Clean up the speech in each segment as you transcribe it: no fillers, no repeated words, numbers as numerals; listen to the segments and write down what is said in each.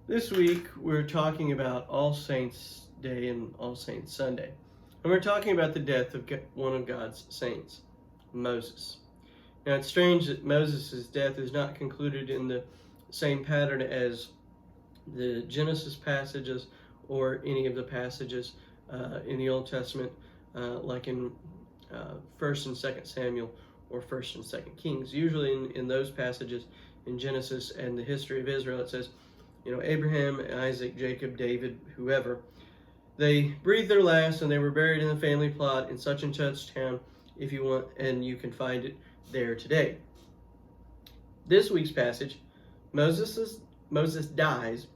This week we're talking about All Saints Day and All Saints Sunday. And we're talking about the death of one of God's saints, Moses. Now it's strange that Moses' death is not concluded in the same pattern as the Genesis passages or any of the passages in the Old Testament, like in 1st and 2nd Samuel or 1st and 2nd Kings. Usually in those passages in Genesis and the history of Israel, it says, Abraham, Isaac, Jacob, David, whoever, they breathed their last and they were buried in the family plot in such and such town, if you want, and you can find it there today. This week's passage, Moses dies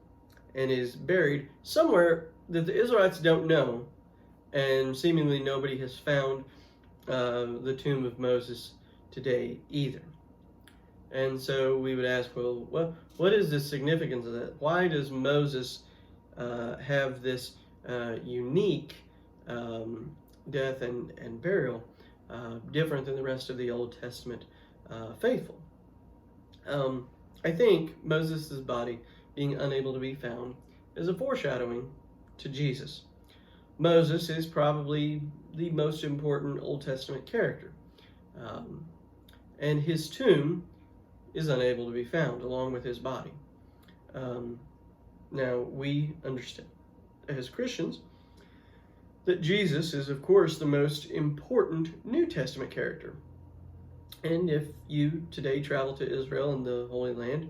and is buried somewhere that the Israelites don't know, and seemingly nobody has found the tomb of Moses today either. And so we would ask, well, what is the significance of that? Why does Moses have this unique death and burial different than the rest of the Old Testament faithful? I think Moses' body being unable to be found is a foreshadowing to Jesus. Moses is probably the most important Old Testament character, and his tomb is unable to be found along with his body. Now, we understand as Christians that Jesus is, of course, the most important New Testament character. And if you today travel to Israel and the Holy Land,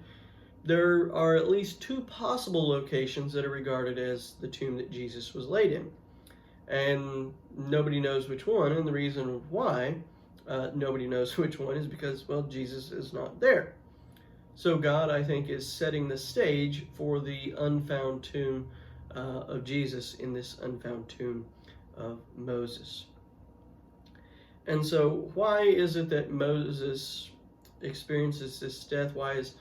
there are at least two possible locations that are regarded as the tomb that Jesus was laid in. And nobody knows which one, and the reason why nobody knows which one is because, Jesus is not there. So God, I think, is setting the stage for the unfound tomb of Jesus in this unfound tomb of Moses. And so why is it that Moses experiences this death? Why is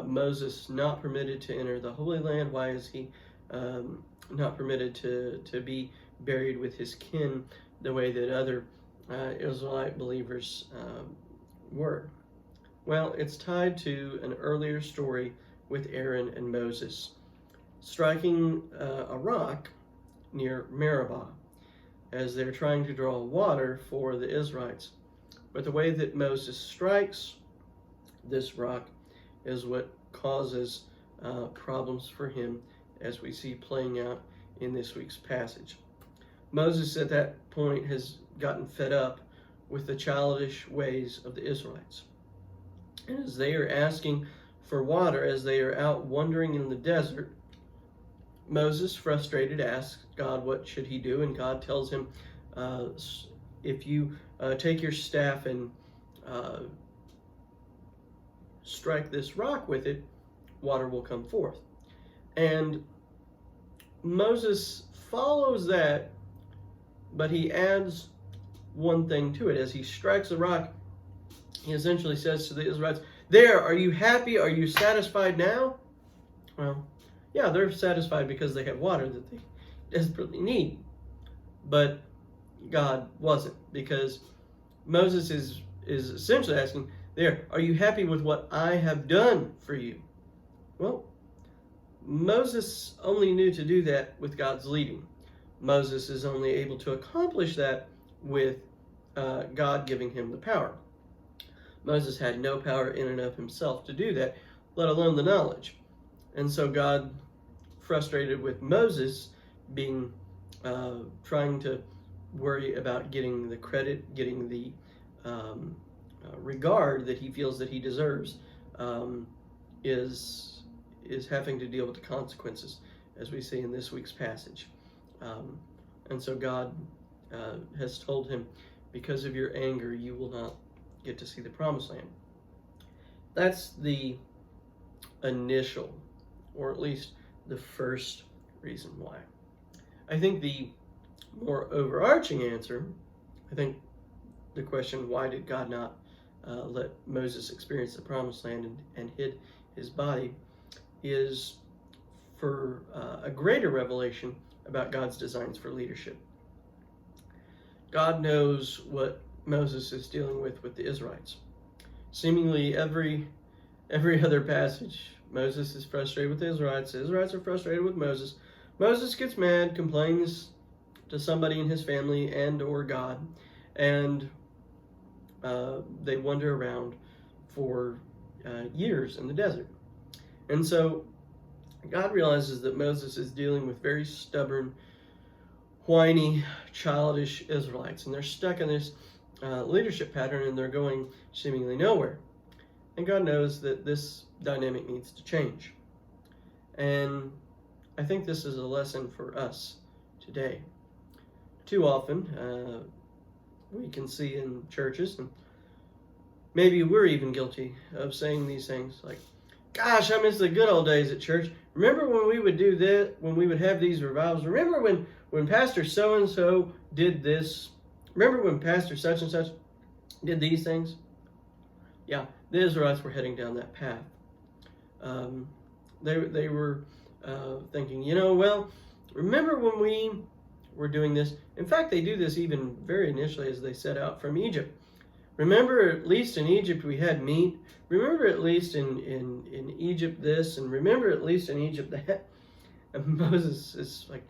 Moses not permitted to enter the Holy Land? Why is he not permitted to be buried with his kin the way that other Israelite believers were? Well, it's tied to an earlier story with Aaron and Moses striking a rock near Meribah as they're trying to draw water for the Israelites. But the way that Moses strikes this rock is what causes problems for him, as we see playing out in this week's passage. Moses at that point has gotten fed up with the childish ways of the Israelites. And as they are asking for water, as they are out wandering in the desert, Moses, frustrated, asks God what should he do, and God tells him, if you take your staff and strike this rock with it, water will come forth. And Moses follows that, but he adds one thing to it. As he strikes the rock, he essentially says to the Israelites, "There, are you happy? Are you satisfied now?" Well, yeah, they're satisfied because they have water that they desperately need. But God wasn't, because Moses is essentially asking, "There, are you happy with what I have done for you?" Well, Moses only knew to do that with God's leading. Moses is only able to accomplish that with God giving him the power. Moses had no power in and of himself to do that, let alone the knowledge. And so God, frustrated with Moses being trying to worry about getting the credit, getting the regard that he feels that he deserves, is having to deal with the consequences, as we see in this week's passage. And so God has told him, because of your anger, you will not get to see the promised land. That's the initial, or at least the first reason why. I think the more overarching answer, I think the question, why did God not let Moses experience the promised land and hid his body, is for a greater revelation about God's designs for leadership. God knows what Moses is dealing with the Israelites. Seemingly every other passage Moses is frustrated with the Israelites. The Israelites are frustrated with Moses. Moses gets mad, complains to somebody in his family and or God, and they wander around for years in the desert. And so God realizes that Moses is dealing with very stubborn, whiny, childish Israelites, and they're stuck in this leadership pattern, and they're going seemingly nowhere. And God knows that this dynamic needs to change. And I think this is a lesson for us today. Too often, we can see in churches, and maybe we're even guilty of saying these things like, gosh, I miss the good old days at church. Remember when we would do this, when we would have these revivals? Remember when Pastor so-and-so did this? Remember when Pastor such and such did these things? Yeah, the Israelites were heading down that path. They were thinking, well, remember when we were doing this? In fact, they do this even very initially as they set out from Egypt. Remember, at least in Egypt we had meat. Remember, at least in Egypt this, and remember, at least in Egypt that. And Moses is like,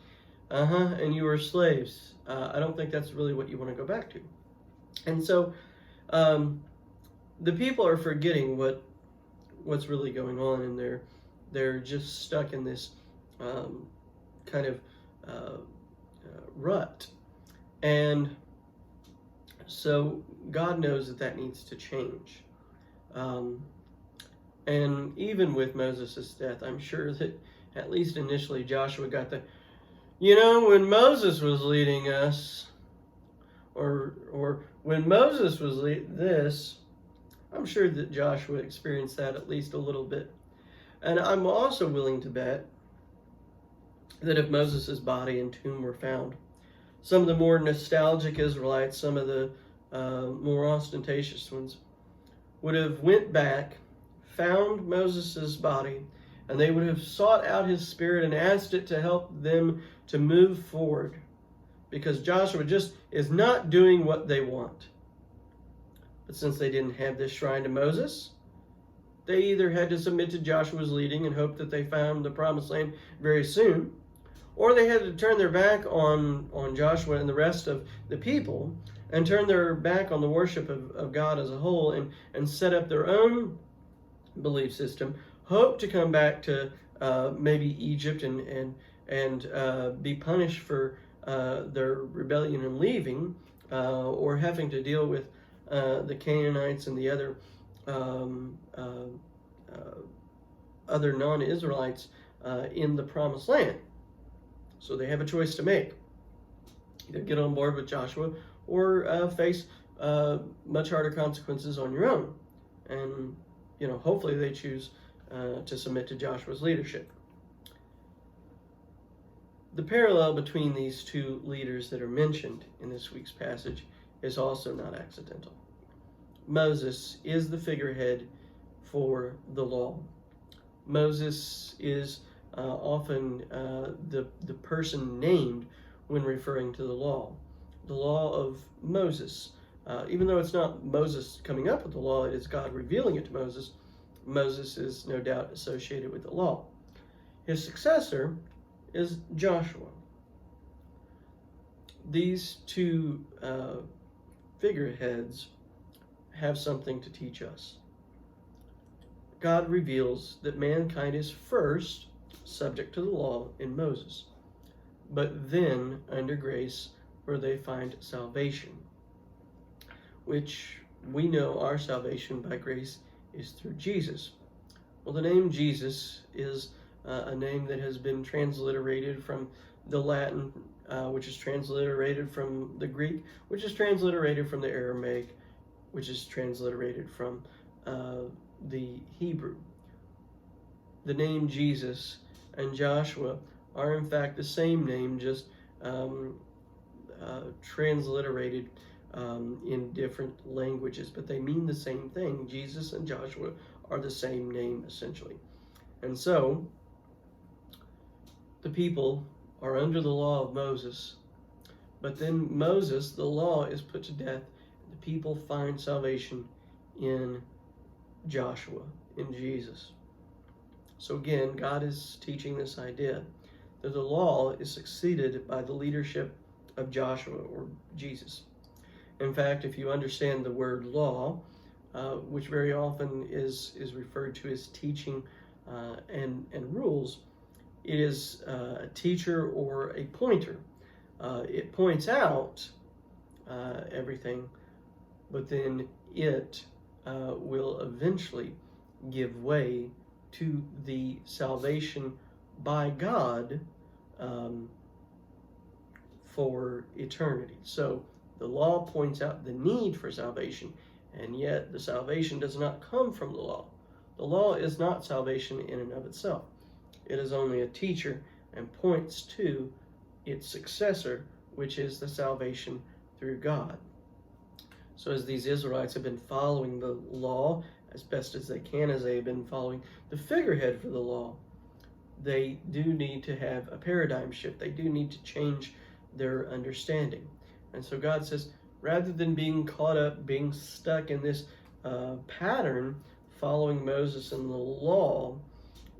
and you were slaves. I don't think that's really what you want to go back to. And so the people are forgetting what's really going on, and they're just stuck in this kind of rut. And so God knows that needs to change. And even with Moses' death, I'm sure that at least initially Joshua got the, when Moses was leading us, or when Moses was this, I'm sure that Joshua experienced that at least a little bit. And I'm also willing to bet that if Moses' body and tomb were found, some of the more nostalgic Israelites, some of the more ostentatious ones, would have went back, found Moses' body, and they would have sought out his spirit and asked it to help them to move forward, because Joshua just is not doing what they want. But since they didn't have this shrine to Moses, they either had to submit to Joshua's leading and hope that they found the promised land very soon, or they had to turn their back on Joshua and the rest of the people and turn their back on the worship of God as a whole and set up their own belief system, hope to come back to maybe Egypt and be punished for their rebellion and leaving, or having to deal with the Canaanites and the other non-Israelites in the promised land. So they have a choice to make. Either get on board with Joshua or face much harder consequences on your own. And, hopefully they choose to submit to Joshua's leadership. The parallel between these two leaders that are mentioned in this week's passage is also not accidental. Moses is the figurehead for the law. Moses is often the person named when referring to the law. The law of Moses. Even though it's not Moses coming up with the law, it is God revealing it to Moses. Moses is no doubt associated with the law. His successor is Joshua. These two figureheads have something to teach us. God reveals that mankind is first subject to the law in Moses, but then under grace where they find salvation, which we know our salvation by grace is through Jesus. Well, the name Jesus is a name that has been transliterated from the Latin, which is transliterated from the Greek, which is transliterated from the Aramaic, which is transliterated from the Hebrew. The name Jesus and Joshua are in fact the same name, just transliterated in different languages, but they mean the same thing. Jesus and Joshua are the same name, essentially. And so, the people are under the law of Moses, but then Moses, the law, is put to death. The people find salvation in Joshua, in Jesus. So again, God is teaching this idea that the law is succeeded by the leadership of Joshua or Jesus. In fact, if you understand the word law, which very often is referred to as teaching and rules, it is a teacher or a pointer. It points out everything, but then it will eventually give way to the salvation by God for eternity. So the law points out the need for salvation, and yet the salvation does not come from the law. The law is not salvation in and of itself. It is only a teacher and points to its successor, which is the salvation through God. So as these Israelites have been following the law as best as they can, as they have been following the figurehead for the law, they do need to have a paradigm shift. They do need to change their understanding. And so God says, rather than being caught up, being stuck in this pattern, following Moses and the law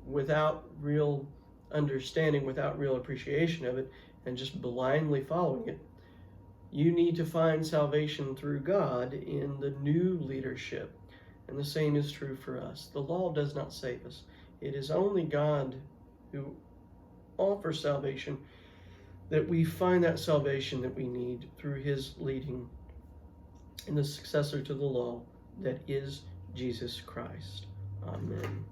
without real understanding, without real appreciation of it, and just blindly following it, you need to find salvation through God in the new leadership. And the same is true for us. The law does not save us. It is only God who offers salvation, that we find that salvation that we need through his leading in the successor to the law, that is Jesus Christ. Amen.